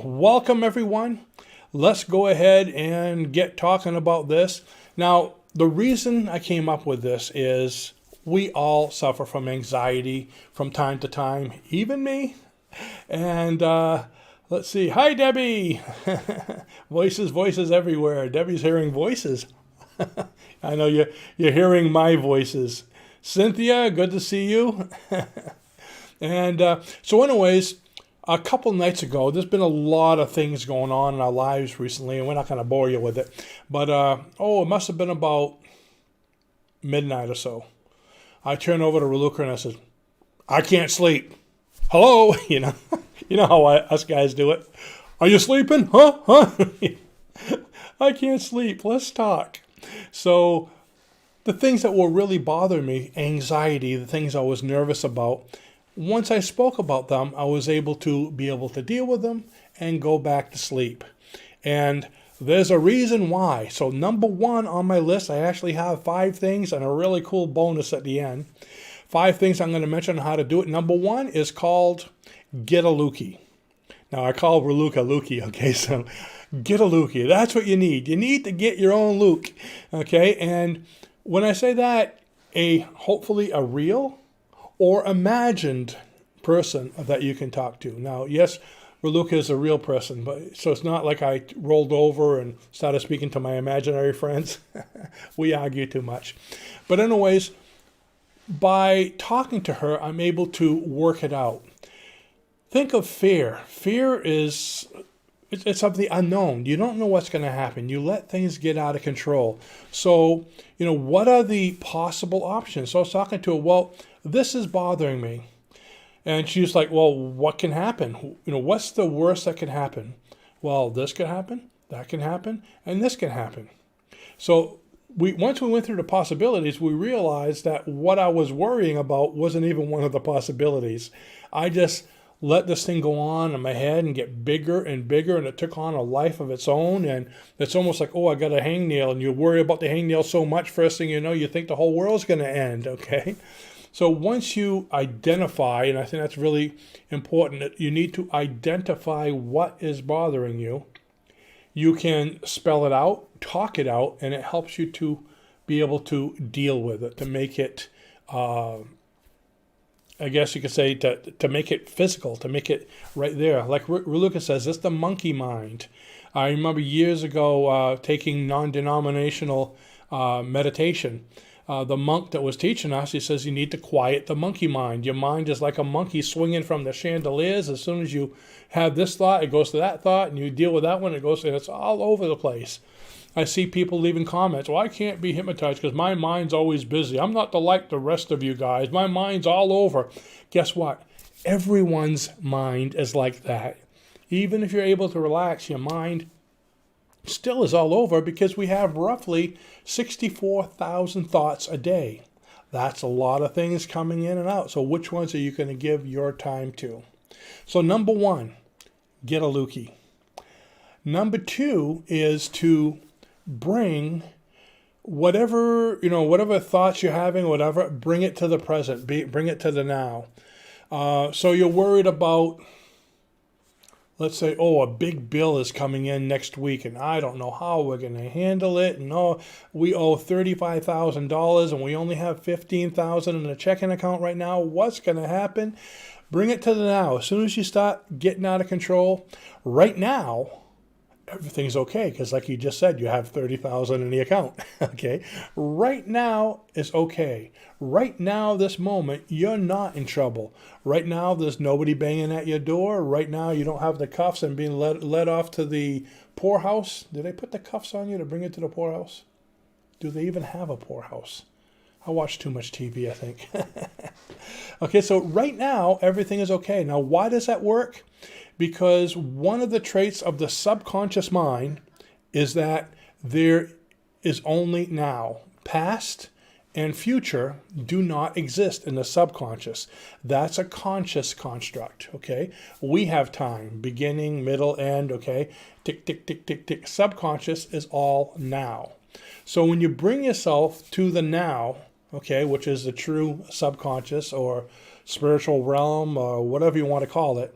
Welcome everyone. Let's go ahead and get talking about this. Now, the reason I came up with this is we all suffer from anxiety from time to time, even me. And let's see. Hi, Debbie. Voices everywhere. Debbie's hearing voices. I know you're hearing my voices. Cynthia, good to see you. And so anyways, a couple nights ago, there's been a lot of things going on in our lives recently, and we're not going to bore you with it. But, it must have been about midnight or so. I turned over to Lukie and I said, I can't sleep. Hello? You know how us guys do it. Are you sleeping? Huh? I can't sleep. Let's talk. So the things that were really bothering me, anxiety, the things I was nervous about, once I spoke about them, I was able to deal with them and go back to sleep. And there's a reason why. So number one on my list, I actually have 5 things and a really cool bonus at the end. 5 things I'm going to mention on how to do it. Number one is called get a Lukie. Now I call Lukie, okay? So get a Lukie. That's what you need. You need to get your own Luke, okay? And when I say that, hopefully a real or imagined person that you can talk to. Now, yes, Lukie is a real person, but so it's not like I rolled over and started speaking to my imaginary friends. We argue too much. But anyways, by talking to her, I'm able to work it out. Think of fear. Fear is it's of the unknown. You don't know what's going to happen. You let things get out of control. So, what are the possible options? So I was talking to her, well, this is bothering me. And she's like, well, what can happen? What's the worst that can happen? Well, this could happen, that can happen, and this can happen. So once we went through the possibilities, we realized that what I was worrying about wasn't even one of the possibilities. I just let this thing go on in my head and get bigger and bigger, and it took on a life of its own. And it's almost like, I got a hangnail, and you worry about the hangnail so much, first thing you know, you think the whole world's going to end, okay? So once you identify, and I think that's really important, that you need to identify what is bothering you. You can spell it out, talk it out, and it helps you to be able to deal with it, to make it, I guess you could say, to make it physical, to make it right there. Like Lukie says, it's the monkey mind. I remember years ago taking non-denominational meditation. The monk that was teaching us, he says you need to quiet the monkey mind. Your mind is like a monkey swinging from the chandeliers. As soon as you have this thought, it goes to that thought, and you deal with that one, and it's all over the place. I see people leaving comments, well, I can't be hypnotized because my mind's always busy. I'm not like the rest of you guys. My mind's all over. Guess what? Everyone's mind is like that. Even if you're able to relax, your mind still is all over because we have roughly 64,000 thoughts a day. That's a lot of things coming in and out. So which ones are you going to give your time to? So number one, get a Lukie. Number 2 is to bring whatever thoughts you're having, bring it to the present, bring it to the now. So you're worried about, let's say, a big bill is coming in next week, and I don't know how we're going to handle it. And we owe $35,000, and we only have $15,000 in a checking account right now. What's going to happen? Bring it to the now. As soon as you start getting out of control, right now, everything's okay, because like you just said, you have $30,000 in the account. Okay, right now is okay. Right now, this moment, you're not in trouble. Right now, there's nobody banging at your door. Right now, you don't have the cuffs and being led off to the poorhouse. Did they put the cuffs on you to bring you to the poorhouse? Do they even have a poorhouse? I watch too much TV, I think. Okay, so right now, everything is okay. Now, why does that work? Because one of the traits of the subconscious mind is that there is only now. Past and future do not exist in the subconscious. That's a conscious construct, okay? We have time, beginning, middle, end, okay? Tick, tick, tick, tick, tick. Subconscious is all now. So when you bring yourself to the now, okay, which is the true subconscious or spiritual realm or whatever you want to call it,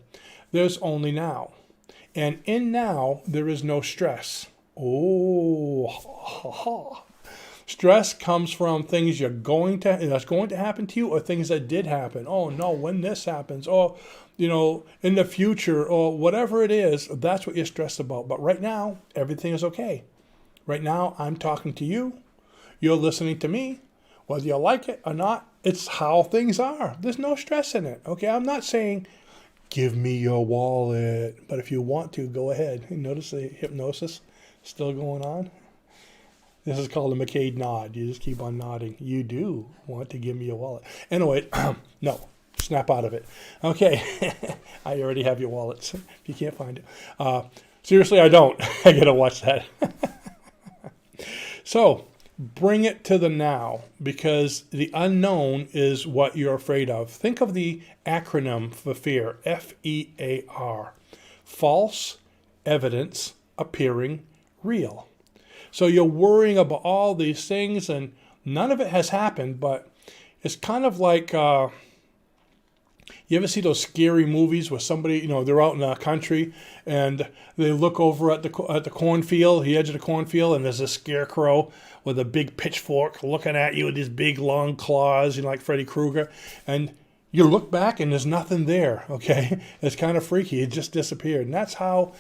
there's only now. And in now, there is no stress. Oh, stress comes from things that's going to happen to you, or things that did happen. Oh no, when this happens, or in the future, or whatever it is, that's what you're stressed about. But right now, everything is okay. Right now, I'm talking to you. You're listening to me. Whether you like it or not, it's how things are. There's no stress in it. Okay, I'm not saying give me your wallet, but if you want to, go ahead. Notice the hypnosis still going on. This is called a McCade nod. You just keep on nodding. You do want to give me your wallet. Anyway, no, snap out of it. Okay, I already have your wallets. If you can't find it. Seriously, I don't. I got to watch that. So, bring it to the now, because the unknown is what you're afraid of. Think of the acronym for fear, FEAR. False evidence appearing real. So you're worrying about all these things, and none of it has happened, but it's kind of like, you ever see those scary movies where somebody, they're out in the country and they look over at the cornfield, the edge of the cornfield, and there's a scarecrow with a big pitchfork looking at you with these big long claws, like Freddy Krueger, and you look back and there's nothing there, okay? It's kind of freaky. It just disappeared. And that's how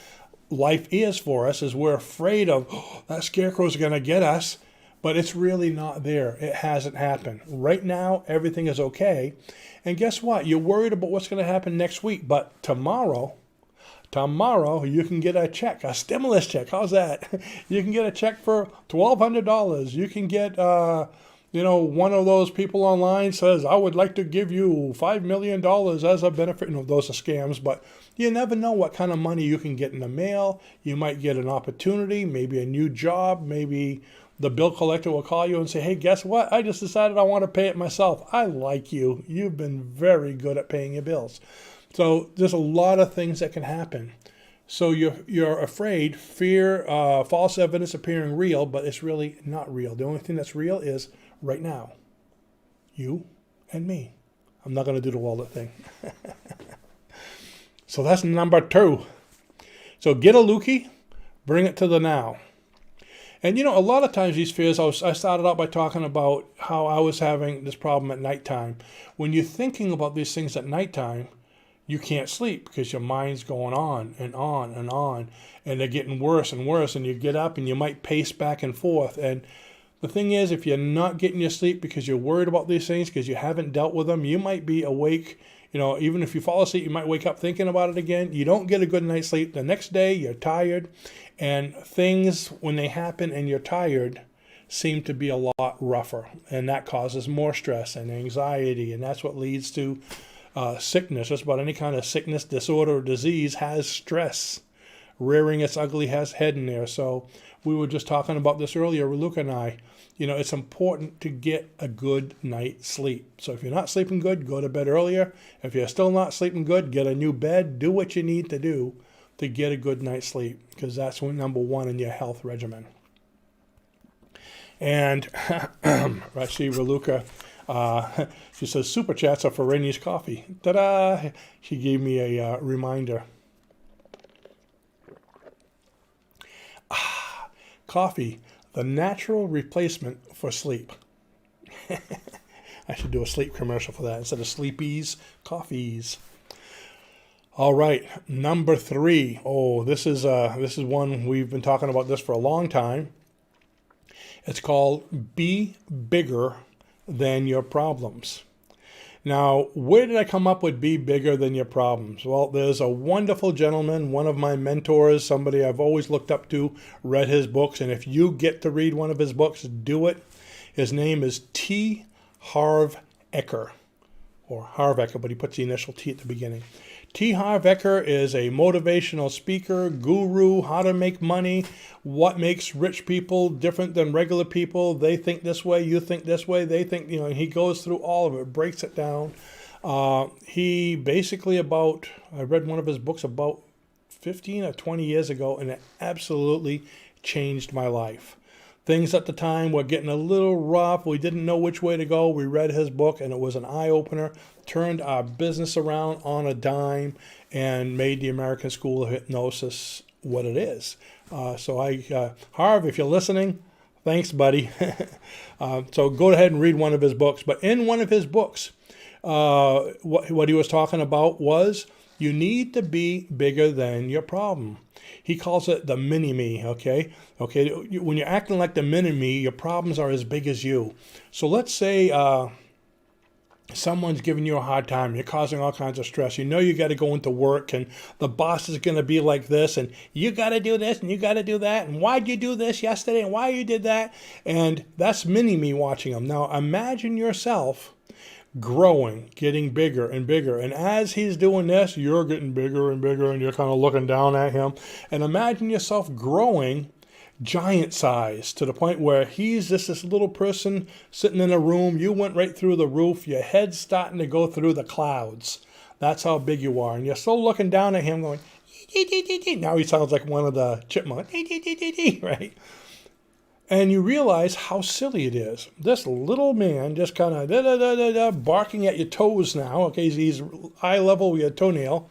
life is for us, is we're afraid of, that scarecrow's going to get us, but it's really not there. It hasn't happened. Right now, everything is okay. And guess what? You're worried about what's going to happen next week, but tomorrow you can get a check, a stimulus check. How's that? You can get a check for $1,200. You can get, one of those people online says, I would like to give you $5 million as a benefit. Those are scams, but you never know what kind of money you can get in the mail. You might get an opportunity, maybe a new job, maybe the bill collector will call you and say, hey, guess what? I just decided I want to pay it myself. I like you. You've been very good at paying your bills. So there's a lot of things that can happen. So you're afraid, fear, false evidence appearing real, but it's really not real. The only thing that's real is right now. You and me. I'm not going to do the wallet thing. So that's number 2. So get a Lukie, bring it to the now. And a lot of times these fears, I started out by talking about how I was having this problem at nighttime. When you're thinking about these things at nighttime, you can't sleep because your mind's going on and on and on, and they're getting worse and worse, and you get up and you might pace back and forth. And the thing is, if you're not getting your sleep because you're worried about these things, because you haven't dealt with them, you might be awake. Even if you fall asleep, you might wake up thinking about it again. You don't get a good night's sleep. The next day, you're tired, and things, when they happen and you're tired, seem to be a lot rougher, and that causes more stress and anxiety, and that's what leads to sickness. Just about any kind of sickness, disorder, or disease has stress rearing its ugly head in there. So we were just talking about this earlier, Luke and I. It's important to get a good night's sleep. So if you're not sleeping good, go to bed earlier. If you're still not sleeping good, get a new bed. Do what you need to do to get a good night's sleep, because that's number 1 in your health regimen. And I see Raluca, she says, super chats are for Rene's coffee. Ta-da! She gave me a reminder. Coffee, the natural replacement for sleep. I should do a sleep commercial for that instead of sleepies, coffees. All right, number 3. Oh, this is one we've been talking about this for a long time. It's called Be Bigger Than Your Problems. Now, where did I come up with be bigger than your problems? Well, there's a wonderful gentleman, one of my mentors, somebody I've always looked up to, read his books, and if you get to read one of his books, do it. His name is T. Harv Eker, or Harv Eker, but he puts the initial T at the beginning. T. Harv Eker is a motivational speaker, guru, how to make money, what makes rich people different than regular people. They think this way, you think this way, they think, he goes through all of it, breaks it down. He basically I read one of his books about 15 or 20 years ago, and it absolutely changed my life. Things at the time were getting a little rough. We didn't know which way to go. We read his book, and it was an eye-opener. turned our business around on a dime and made the American School of Hypnosis what it is. Harv, if you're listening, thanks, buddy. So go ahead and read one of his books. But in one of his books, what he was talking about was you need to be bigger than your problem. He calls it the mini-me, okay? When you're acting like the mini-me, your problems are as big as you. So let's say someone's giving you a hard time. You're causing all kinds of stress. You know you got to go into work, and the boss is going to be like this, and you got to do this, and you got to do that, and why'd you do this yesterday, and why you did that? And that's mini-me watching them. Now imagine yourself growing, getting bigger and bigger. And as he's doing this, you're getting bigger and bigger, and you're kind of looking down at him. And imagine yourself growing giant size to the point where he's just this little person sitting in a room. You went right through the roof. Your head's starting to go through the clouds. That's how big you are. And you're still looking down at him going, now he sounds like one of the chipmunks, right? And you realize how silly it is. This little man just kind of barking at your toes now. Okay, he's eye level with your toenail.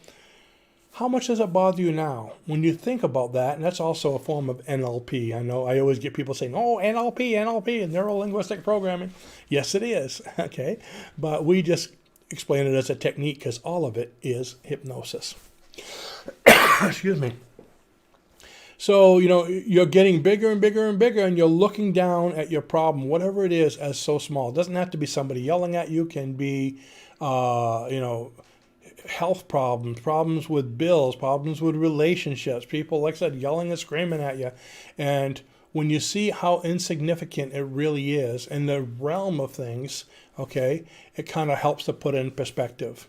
How much does it bother you now when you think about that? And that's also a form of NLP. I know I always get people saying, oh, NLP, and neuro-linguistic programming. Yes, it is. Okay, but we just explain it as a technique because all of it is hypnosis. Excuse me. So, you're getting bigger and bigger and bigger, and you're looking down at your problem, whatever it is, as so small. It doesn't have to be somebody yelling at you. It can be, health problems with bills, problems with relationships, people, like I said, yelling and screaming at you. And when you see how insignificant it really is in the realm of things, okay, it kind of helps to put it in perspective.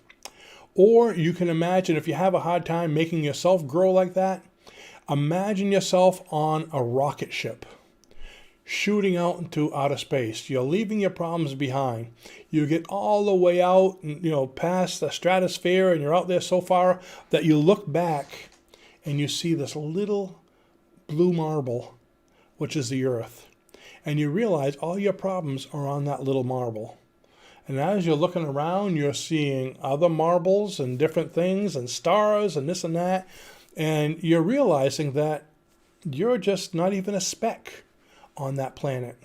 Or you can imagine if you have a hard time making yourself grow like that, imagine yourself on a rocket ship shooting out into outer space. You're leaving your problems behind. You get all the way out, past the stratosphere, and you're out there so far that you look back and you see this little blue marble, which is the Earth. And you realize all your problems are on that little marble. And as you're looking around, you're seeing other marbles and different things and stars and this and that. And you're realizing that you're just not even a speck on that planet.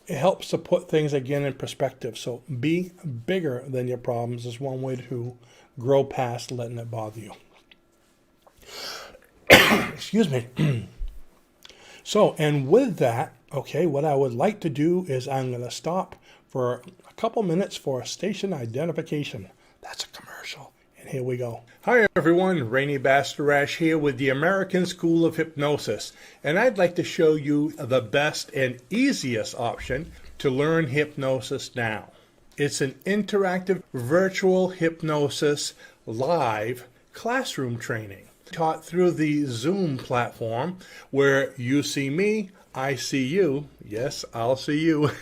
It helps to put things again in perspective. So be bigger than your problems is one way to grow past letting it bother you. Excuse me. So, and with that, okay, what I would like to do is I'm going to stop for a couple minutes for station identification. That's a commercial. And here we go. Hi everyone, Rene Bastarache here with the American School of Hypnosis. And I'd like to show you the best and easiest option to learn hypnosis now. It's an interactive virtual hypnosis live classroom training taught through the Zoom platform where you see me, I see you. Yes, I'll see you.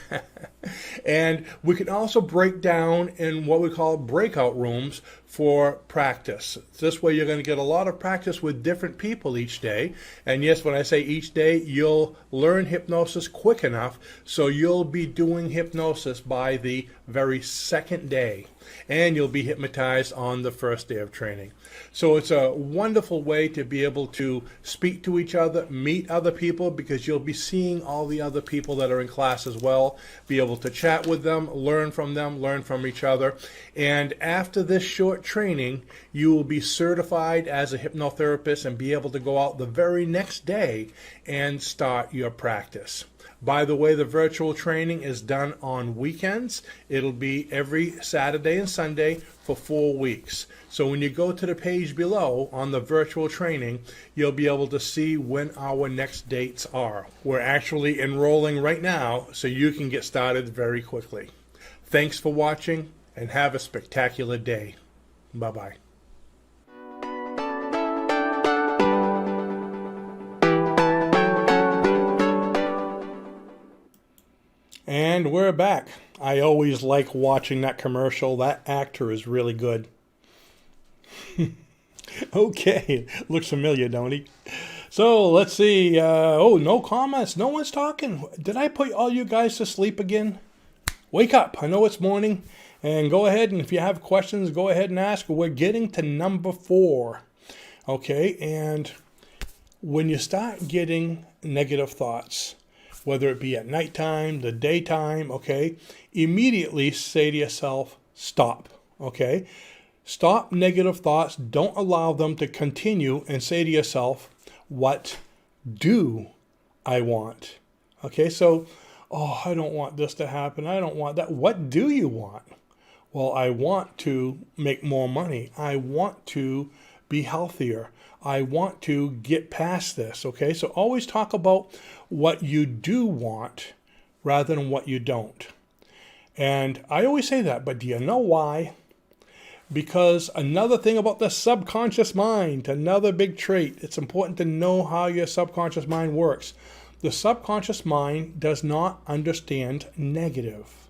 And we can also break down in what we call breakout rooms for practice. This way you're going to get a lot of practice with different people each day. And yes, when I say each day, you'll learn hypnosis quick enough so you'll be doing hypnosis by the very second day. And you'll be hypnotized on the first day of training. So it's a wonderful way to be able to speak to each other, meet other people, because you'll be seeing all the other people that are in class as well, be able to chat with them, learn from each other. And after this short training, you will be certified as a hypnotherapist and be able to go out the very next day and start your practice. By the way, the virtual training is done on weekends. It'll be every Saturday and Sunday for 4 weeks. So when you go to the page below on the virtual training, you'll be able to see when our next dates are. We're actually enrolling right now, so you can get started very quickly. Thanks for watching, and have a spectacular day. Bye-bye. And we're back. I always like watching that commercial. That actor is really good. Okay, looks familiar, don't he? So let's see. Oh, no comments. No one's talking. Did I put all you guys to sleep again? Wake up. I know it's morning, And go ahead, and if you have questions, go ahead and ask. We're getting to number 4. Okay, and when you start getting negative thoughts, whether it be at nighttime, the daytime, okay, immediately say to yourself, stop, okay? Stop negative thoughts. Don't allow them to continue, and say to yourself, what do I want? Okay, so, oh, I don't want this to happen. I don't want that. What do you want? Well, I want to make more money. I want to be healthier. I want to get past this, okay? So always talk about what you do want rather than what you don't. And I always say that, but do you know why? Because another thing about the subconscious mind, another big trait, it's important to know how your subconscious mind works. The subconscious mind does not understand negative.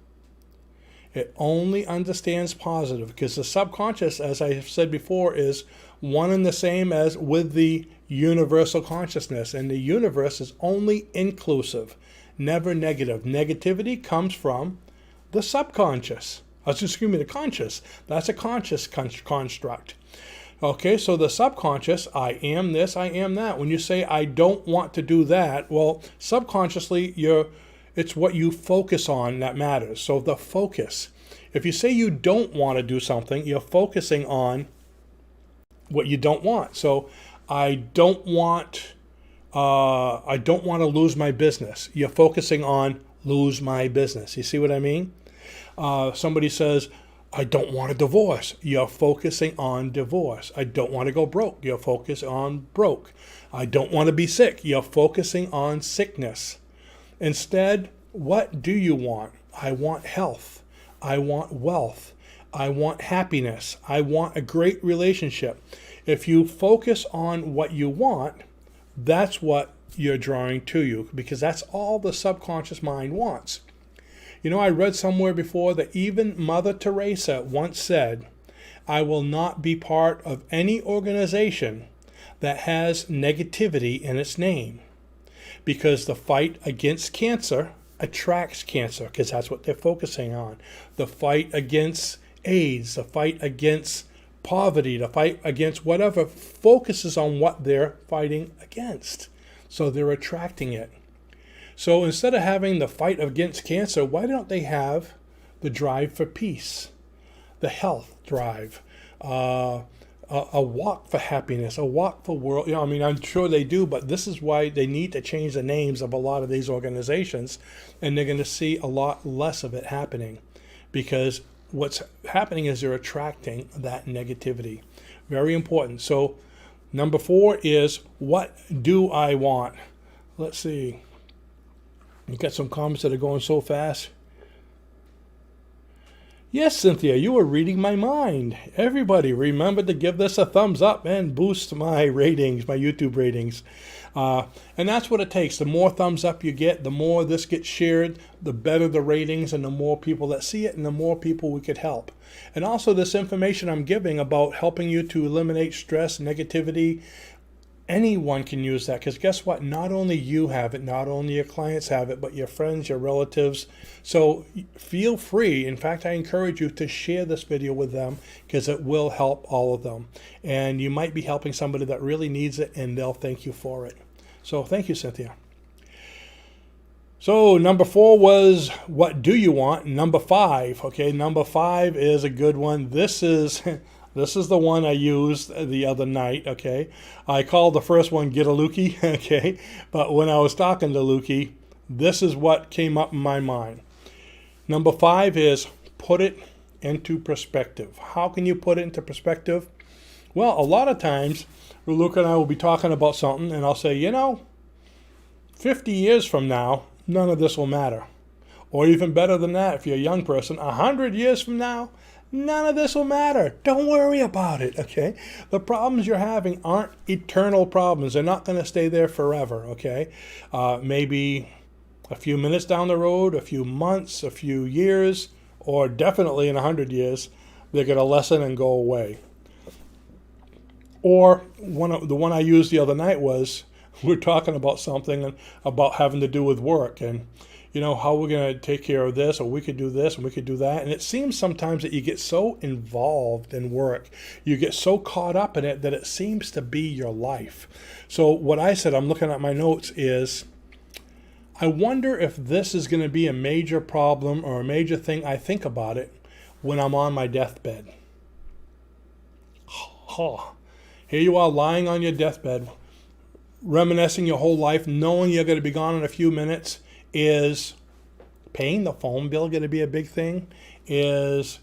It only understands positive, because the subconscious, as I have said before, is one and the same as with the universal consciousness. And the universe is only inclusive, never negative. Negativity comes from the subconscious. The conscious. That's a conscious construct. Okay, so the subconscious, I am this, I am that. When you say, I don't want to do that, well, subconsciously, it's what you focus on that matters. So the focus. If you say you don't want to do something, you're focusing on what you don't want. So I don't want to lose my business. You're focusing on lose my business. You see what I mean? Somebody says, I don't want a divorce. You're focusing on divorce. I don't want to go broke. You're focused on broke. I don't want to be sick. You're focusing on sickness. Instead, what do you want? I want health. I want wealth. I want happiness. I want a great relationship. If you focus on what you want, that's what you're drawing to you, because that's all the subconscious mind wants. You know, I read somewhere before that even Mother Teresa once said, I will not be part of any organization that has negativity in its name, because the fight against cancer attracts cancer, because that's what they're focusing on. The fight against AIDS, the fight against poverty, the fight against whatever focuses on what they're fighting against. So they're attracting it. So instead of having the fight against cancer, why don't they have the drive for peace, the health drive, a walk for happiness, a walk for world? You know, I mean, I'm sure they do, but this is why they need to change the names of a lot of these organizations, and they're going to see a lot less of it happening, because what's happening is they're attracting that negativity. Very important. So number 4 is, what do I want? Let's see. You got some comments that are going so fast. Yes, Cynthia, you were reading my mind. Everybody, remember to give this a thumbs up and boost my ratings, my YouTube ratings. And that's what it takes. The more thumbs up you get, the more this gets shared, the better the ratings, and the more people that see it, and the more people we could help. And also, this information I'm giving about helping you to eliminate stress, negativity, anyone can use that, because guess what? Not only you have it, not only your clients have it, but your friends, your relatives. So feel free. In fact, I encourage you to share this video with them, because it will help all of them. And you might be helping somebody that really needs it, and they'll thank you for it. So thank you, Cynthia. So number 4 was, what do you want? Number 5. Okay, number 5 is a good one. This is the one I used the other night, okay? I called the first one Get a Lukie, okay? But when I was talking to Lukie, this is what came up in my mind. Number 5 is, put it into perspective. How can you put it into perspective? Well, a lot of times, Luke and I will be talking about something, and I'll say, 50 years from now, none of this will matter. Or even better than that, if you're a young person, 100 years from now, none of this will matter. Don't worry about it, okay? The problems you're having aren't eternal problems. They're not going to stay there forever, okay? Maybe a few minutes down the road, a few months, a few years, or definitely in 100 years, they're going to lessen and go away. Or the one I used the other night was, we're talking about something about having to do with work. And, how we're going to take care of this, or we could do this and we could do that. And it seems sometimes that you get so involved in work, you get so caught up in it that it seems to be your life. So what I said, I'm looking at my notes, is I wonder if this is going to be a major problem or a major thing I think about it when I'm on my deathbed. Here you are lying on your deathbed, reminiscing your whole life, knowing you're going to be gone in a few minutes. Is paying the phone bill going to be a big thing? Is,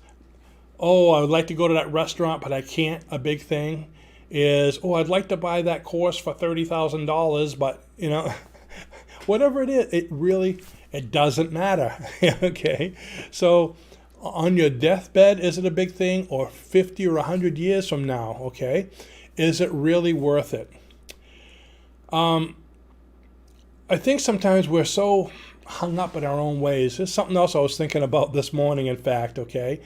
I would like to go to that restaurant, but I can't, a big thing? Is, I'd like to buy that course for $30,000, but, whatever it is, it doesn't matter. Okay? So on your deathbed, is it a big thing? Or 50 or 100 years from now, okay? Is it really worth it? I think sometimes we're so hung up in our own ways. There's something else I was thinking about this morning, in fact, okay?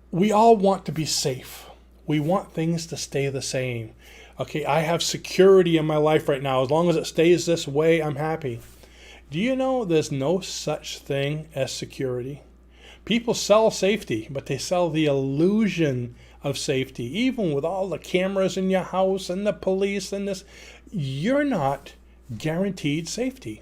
We all want to be safe. We want things to stay the same. Okay, I have security in my life right now. As long as it stays this way, I'm happy. Do you know there's no such thing as security? People sell safety, but they sell the illusion of safety. Even with all the cameras in your house and the police and this, you're not guaranteed safety.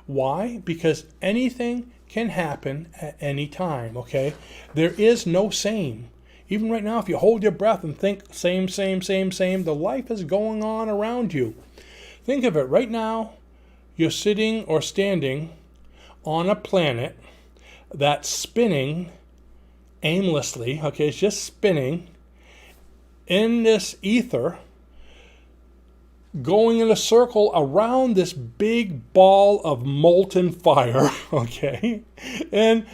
Why? Because anything can happen at any time, okay? There is no same. Even right now, if you hold your breath and think same, the life is going on around you. Think of it. Right now, you're sitting or standing on a planet that's spinning aimlessly, okay? It's just spinning in this ether, going in a circle around this big ball of molten fire, okay? And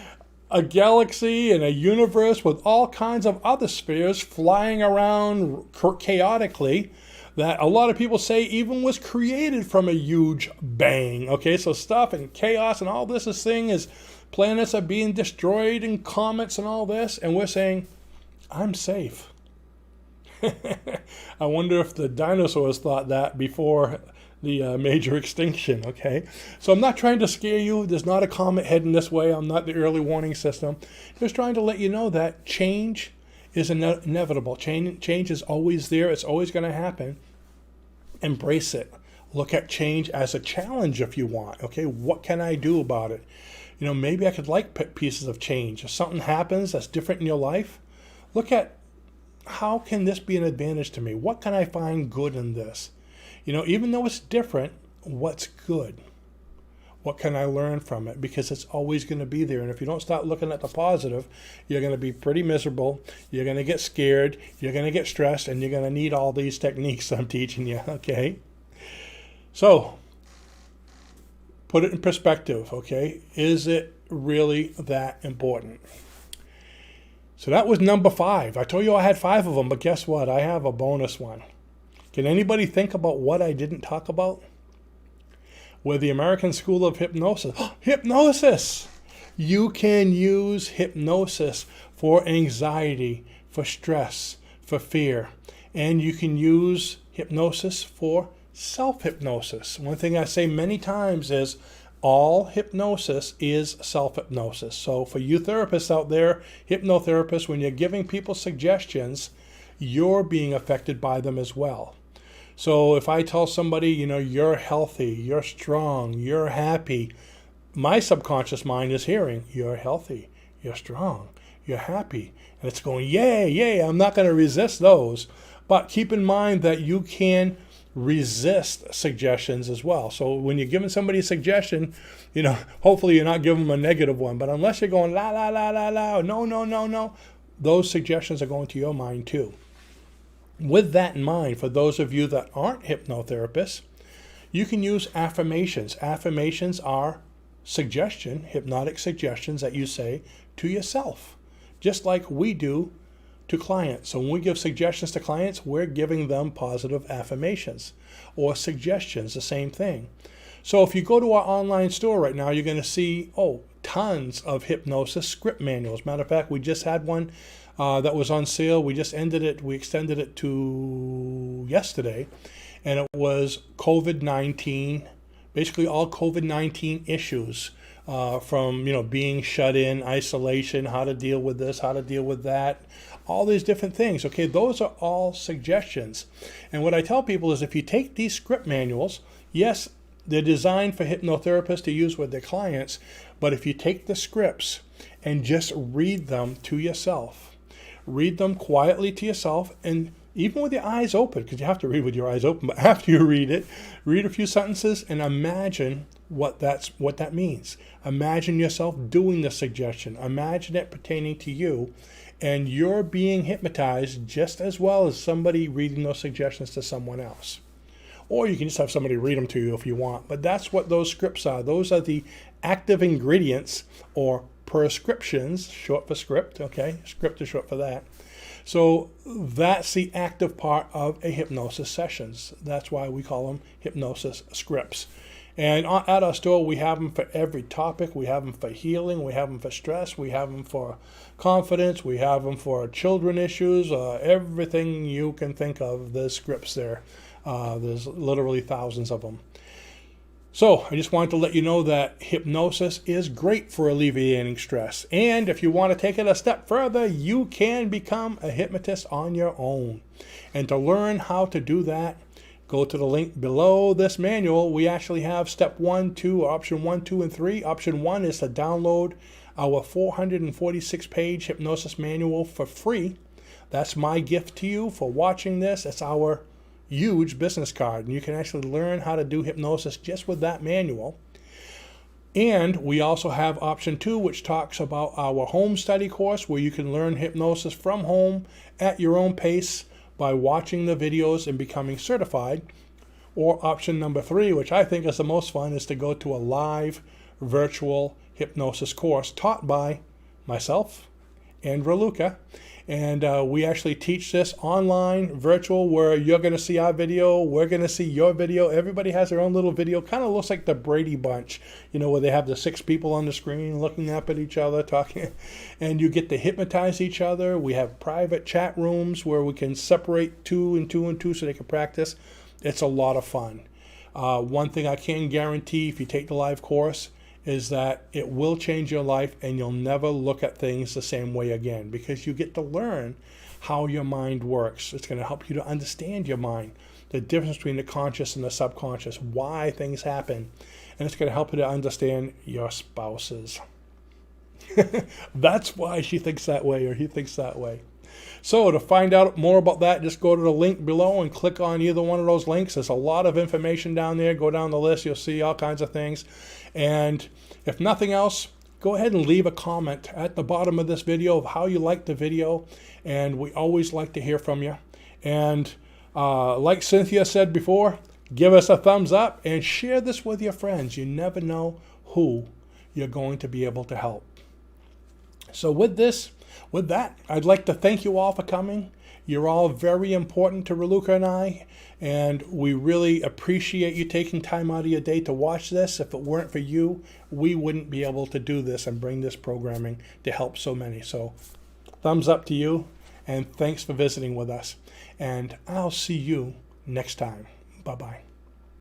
a galaxy and a universe with all kinds of other spheres flying around chaotically that a lot of people say even was created from a huge bang, okay? So stuff and chaos and all this thing is planets are being destroyed and comets and all this, and we're saying, I'm safe. I wonder if the dinosaurs thought that before the major extinction, okay? So I'm not trying to scare you. There's not a comet heading this way. I'm not the early warning system. Just trying to let you know that change is inevitable. Change is always there. It's always going to happen. Embrace it. Look at change as a challenge if you want, okay? What can I do about it? Maybe I could like pieces of change. If something happens that's different in your life, look at, how can this be an advantage to me? What can I find good in this? Even though it's different, what's good? What can I learn from it? Because it's always going to be there. And if you don't start looking at the positive, you're going to be pretty miserable. You're going to get scared. You're going to get stressed. And you're going to need all these techniques I'm teaching you, okay? So, put it in perspective, okay? Is it really that important? So that was number 5. I told you I had 5 of them, but guess what? I have a bonus one. Can anybody think about what I didn't talk about? With the American School of Hypnosis. Hypnosis! You can use hypnosis for anxiety, for stress, for fear. And you can use hypnosis for self-hypnosis. One thing I say many times is, all hypnosis is self-hypnosis. So for you therapists out there, hypnotherapists, when you're giving people suggestions, you're being affected by them as well. So if I tell somebody, you're healthy, you're strong, you're happy, my subconscious mind is hearing, you're healthy, you're strong, you're happy. And it's going, yay, yay, I'm not going to resist those. But keep in mind that you can resist suggestions as well. So when you're giving somebody a suggestion, hopefully you're not giving them a negative one. But unless you're going la la la la la, no, those suggestions are going to your mind too. With that in mind, for those of you that aren't hypnotherapists, you can use affirmations. Affirmations are hypnotic suggestions that you say to yourself, just like we do to clients. So when we give suggestions to clients, we're giving them positive affirmations or suggestions, the same thing. So if you go to our online store right now, you're going to see, tons of hypnosis script manuals. Matter of fact, we just had one that was on sale. We extended it to yesterday, and it was COVID-19, basically all COVID-19 issues from being shut in, isolation, how to deal with this, how to deal with that, all these different things. Okay, those are all suggestions. And what I tell people is if you take these script manuals, yes, they're designed for hypnotherapists to use with their clients, but if you take the scripts and just read them to yourself, read them quietly to yourself, and even with your eyes open, because you have to read with your eyes open, but after you read it, read a few sentences and imagine what that means. Imagine yourself doing the suggestion. Imagine it pertaining to you, and you're being hypnotized just as well as somebody reading those suggestions to someone else. Or you can just have somebody read them to you if you want. But that's what those scripts are. Those are the active ingredients, or prescriptions, short for script. Okay, script is short for that. So that's the active part of a hypnosis sessions. That's why we call them hypnosis scripts. And at our store, we have them for every topic. We have them for healing. We have them for stress. We have them for confidence. We have them for children issues. Everything you can think of, there's scripts there. There's literally thousands of them. So I just wanted to let you know that hypnosis is great for alleviating stress. And if you want to take it a step further, you can become a hypnotist on your own. And to learn how to do that, go to the link below this manual. We actually have step 1, 2, option 1, 2, and 3. Option 1 is to download our 446-page hypnosis manual for free. That's my gift to you for watching this. It's our huge business card, and you can actually learn how to do hypnosis just with that manual. And we also have option 2, which talks about our home study course, where you can learn hypnosis from home at your own pace by watching the videos and becoming certified. Or option number 3, which I think is the most fun, is to go to a live virtual hypnosis course taught by myself and Lukie. And we actually teach this online, virtual, where you're going to see our video, we're going to see your video. Everybody has their own little video. Kind of looks like the Brady Bunch, where they have the 6 people on the screen looking up at each other, talking. And you get to hypnotize each other. We have private chat rooms where we can separate 2 and 2 and 2 so they can practice. It's a lot of fun. One thing I can guarantee if you take the live course is that it will change your life, and you'll never look at things the same way again, because you get to learn how your mind works. It's going to help you to understand your mind, the difference between the conscious and the subconscious, why things happen, and it's going to help you to understand your spouses. That's why she thinks that way or he thinks that way. So to find out more about that, just go to the link below and click on either one of those links. There's a lot of information down there. Go down the list. You'll see all kinds of things. And if nothing else, go ahead and leave a comment at the bottom of this video of how you liked the video. And we always like to hear from you. And like Cynthia said before, give us a thumbs up and share this with your friends. You never know who you're going to be able to help. So with that, I'd like to thank you all for coming. You're all very important to Lukie and I, and we really appreciate you taking time out of your day to watch this. If it weren't for you, we wouldn't be able to do this and bring this programming to help so many. So thumbs up to you, and thanks for visiting with us. And I'll see you next time. Bye-bye.